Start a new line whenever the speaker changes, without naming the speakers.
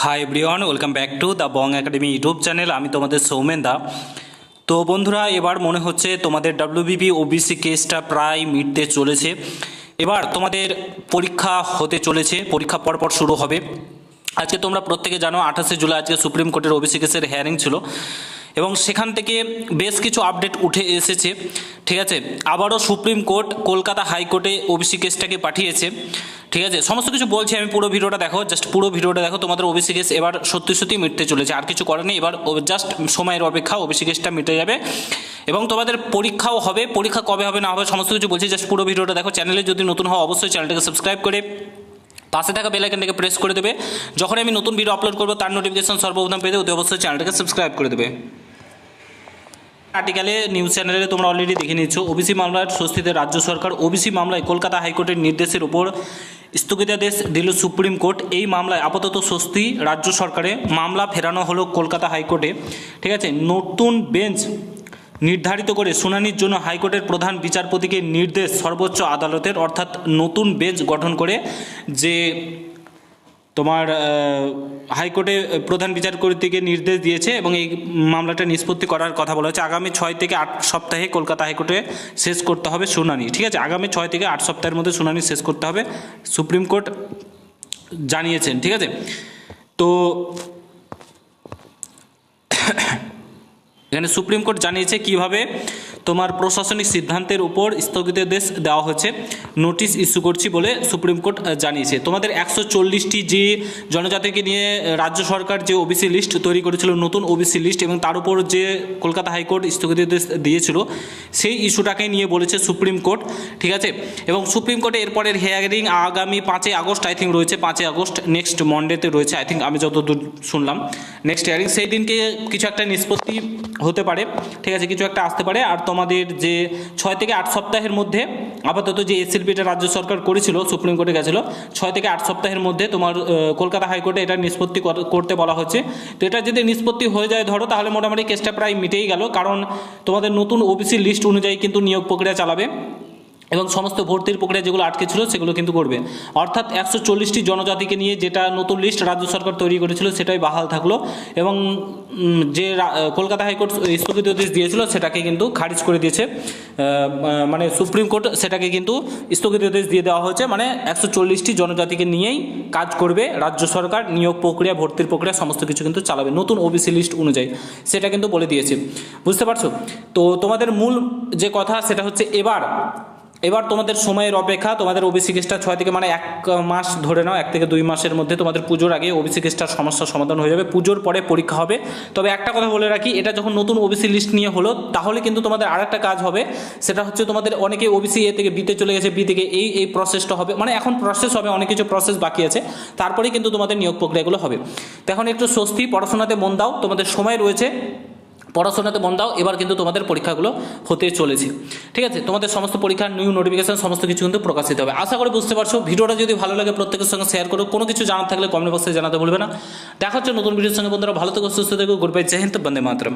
Hi everyone, welcome back to the Bong academy YouTube channel. আমি তোমাদের সৌমেন দা। তো বন্ধুরা, এবার মনে হচ্ছে তোমাদের ডাব্লিউবিপি ওবিসি কেসটা প্রায় মিটতে চলেছে। এবার তোমাদের পরীক্ষা হতে চলেছে, পরীক্ষা পরপর শুরু হবে। আজকে তোমরা প্রত্যেকে জানো 28শে জুলাই আজকে সুপ্রিম কোর্টের ওবিসি কেসের হিয়ারিং ছিল এবং সেখান থেকে বেশ কিছু আপডেট উঠে এসেছে। ঠিক আছে, আবারও সুপ্রিম কোর্ট কলকাতা হাইকোর্টে ওবিসি কেসটাকে পাঠিয়েছে। ঠিক আছে, সমস্ত কিছু বলছি আমি, পুরো ভিডিওটা দেখো, জাস্ট পুরো ভিডিওটা দেখো। তোমাদের ওবিসি কেস এবার সত্যি সত্যি মিটতে চলেছে, আর কিছু করার নেই। এবার জাস্ট সময়ের অপেক্ষা, ওবিসি কেসটা মিটে যাবে এবং তোমাদের পরীক্ষাও হবে। পরীক্ষা কবে হবে না হবে সমস্ত কিছু বলছি, জাস্ট পুরো ভিডিওটা দেখো। চ্যানেলে যদি নতুন হও অবশ্যই চ্যানেলটাকে সাবস্ক্রাইব করে পাশে থাকা বেল আইকনটাকে প্রেস করে দেবে। যখন আমি নতুন ভিডিও আপলোড করবো তার নোটিফিকেশন সর্বপ্রথম পেতে অতি অবশ্যই চ্যানেলটাকে সাবস্ক্রাইব করে দেবে। আর্টিকেলে নিউজ চ্যানেলে তোমরা অলরেডি দেখে নিচ্ছ, ওবিসি মামলার স্বস্তিতে রাজ্য সরকার। ওবিসি মামলায় কলকাতা হাইকোর্টের নির্দেশের উপর স্থগিতাদেশ দিল সুপ্রিম কোর্ট। এই মামলায় আপাতত স্বস্তি রাজ্য সরকারে। মামলা ফেরানো হলো কলকাতা হাইকোর্টে। ঠিক আছে, নতুন বেঞ্চ নির্ধারিত করে শুনানির জন্য হাইকোর্টের প্রধান বিচারপতিকে নির্দেশ সর্বোচ্চ আদালতের, অর্থাৎ নতুন বেঞ্চ গঠন করে যে তোমার হাইকোর্টে প্রধান বিচারপতিকে নির্দেশ দিয়েছে এবং এই মামলাটা নিষ্পত্তি করার কথা বলা হচ্ছে। আগামী 6 থেকে 8 সপ্তাহে কলকাতা হাইকোর্টে শেষ করতে হবে শুনানি। ঠিক আছে, আগামী 6 থেকে 8 সপ্তাহের মধ্যে শুনানি শেষ করতে হবে, সুপ্রিম কোর্ট জানিয়েছেন। ঠিক আছে, তো এখানে সুপ্রিম কোর্ট জানিয়েছে কিভাবে তোমার প্রশাসনিক সিদ্ধান্তের উপর স্থগিতাদেশ দেওয়া হচ্ছে, নোটিশ ইস্যু করছি বলে সুপ্রিম কোর্ট জানিয়েছে। তোমাদের 140টি যে জনজাতিকে নিয়ে রাজ্য সরকার যে ওবিসি লিস্ট তৈরি করেছিল, নতুন ওবিসি লিস্ট, এবং তার উপর যে কলকাতা হাইকোর্ট স্থগিতাদেশ দিয়েছিল, সেই ইস্যুটাকে নিয়ে বলেছে সুপ্রিম কোর্ট। ঠিক আছে, এবং সুপ্রিম কোর্টে এরপরের হিয়ারিং আগামী 5 আগস্ট আই থিঙ্ক রয়েছে, 5 আগস্ট নেক্সট মন্ডেতে রয়েছে আই থিঙ্ক, আমি যতদূর শুনলাম নেক্সট হিয়ারিং। সেই দিনকে কিছু একটা নিষ্পত্তি হতে পারে। ঠিক আছে, কিছু একটা আসতে পারে। আর তোমাদের যে 6 থেকে 8 সপ্তাহের মধ্যে আপাতত যে এসএলপিটা রাজ্য সরকার করেছিল, সুপ্রিম কোর্টে গেছিলো, 6 থেকে 8 সপ্তাহের মধ্যে তোমার কলকাতা হাইকোর্টে এটা নিষ্পত্তি করতে বলা হচ্ছে। তো এটা যদি নিষ্পত্তি হয়ে যায় ধরো, তাহলে মোটামুটি কেসটা প্রায় মিটেই গেল, কারণ তোমাদের নতুন ওবিসি লিস্ট অনুযায়ী কিন্তু নিয়োগ প্রক্রিয়া চালাবে এবং সমস্ত ভর্তির প্রক্রিয়া যেগুলো আটকে ছিল সেগুলো কিন্তু করবে। অর্থাৎ 140টি জনজাতিকে নিয়ে যেটা নতুন লিস্ট রাজ্য সরকার তৈরি করেছিল সেটাই বাহাল থাকলো এবং যে কলকাতা হাইকোর্ট স্থগিতাদেশ দিয়েছিল সেটাকে কিন্তু খারিজ করে দিয়েছে, মানে সুপ্রিম কোর্ট সেটাকে কিন্তু স্থগিতাদেশ দিয়ে দেওয়া হয়েছে। মানে 140টি জনজাতিকে নিয়েই কাজ করবে রাজ্য সরকার, নিয়োগ প্রক্রিয়া, ভর্তির প্রক্রিয়া সমস্ত কিছু কিন্তু চালাবে নতুন ওবিসি লিস্ট অনুযায়ী, সেটা কিন্তু বলে দিয়েছে। বুঝতে পারছো? তো তোমাদের মূল যে কথা সেটা হচ্ছে এবার তোমাদের সময়ের অপেক্ষা। তোমাদের ওবিসি কেসটা 6 থেকে মানে 1 মাস ধরে নাও, 1 থেকে 2 মাসের মধ্যে তোমাদের পুজোর আগে ওবিসি কেসটার সমস্যার সমাধান হয়ে যাবে। পুজোর পরে পরীক্ষা হবে। তবে একটা কথা বলে রাখি, এটা যখন নতুন ওবিসি লিস্ট নিয়ে হলো, তাহলে কিন্তু তোমাদের আরেকটা কাজ হবে, সেটা হচ্ছে তোমাদের অনেকে ওবিসি এ থেকে বিতে চলে গেছে, বি থেকে এই প্রসেসটা হবে, মানে এখন প্রসেস হবে, অনেক কিছু প্রসেস বাকি আছে, তারপরেই কিন্তু তোমাদের নিয়োগ প্রক্রিয়াগুলো হবে। তো এখন একটু স্বস্তি, পড়াশোনাতে মন দাও, তোমাদের সময় রয়েছে, পড়াশোনাতে মন দাও। এবার কিন্তু তোমাদের পরীক্ষাগুলো হতে চলেছে। ঠিক আছে, তোমাদের সমস্ত পরীক্ষার নিউ নোটিফিকেশন সমস্ত কিছু কিন্তু প্রকাশিত হবে। আশা করি বুঝতে পারছো। ভিডিওটা যদি ভালো লাগে প্রত্যেকের সঙ্গে শেয়ার করো। কোনো কিছু জানার থাকলে কমেন্ট বক্সে জানাতে ভুলবে না। দেখা হচ্ছে নতুন ভিডিওর সঙ্গে। বন্ধুরা ভালো থেকো, সুস্থ থেকো, গুড বাই, জয় হিন্দ, বন্দে মাতরম।